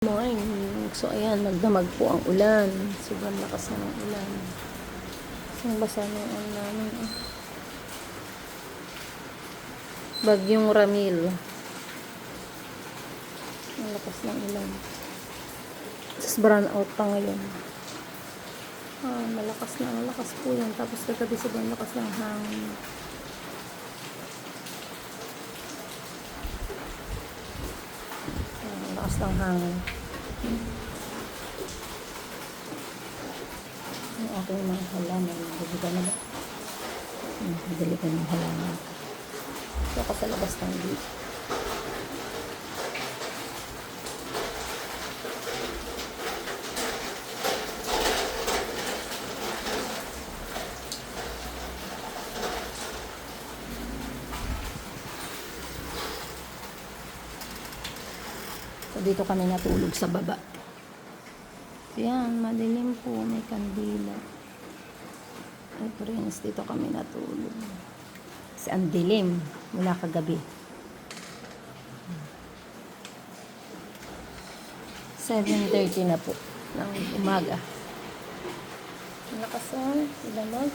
Morning. So, ayan, magdamag po ang ulan. Sobrang lakas na ng ulan. Isang basa na yung ulan namin. Bagyong Ramil. Ang lakas ng ulan. Tapos brown out pa ngayon. Malakas po yan. Tapos kagabi sobrang lakas ng hangin. Lakas ng hangin. Yung aking mga halaman. Diligan na ba? Diligan ng halaman. So, ako sa labas ng dito. So, dito kami natulog sa baba. So, yan, madilim po. May kandila. Ay, friends, dito kami natulog. Kasi ang dilim mula kagabi. 7:30 na po ng umaga. Lakas ang ilamag.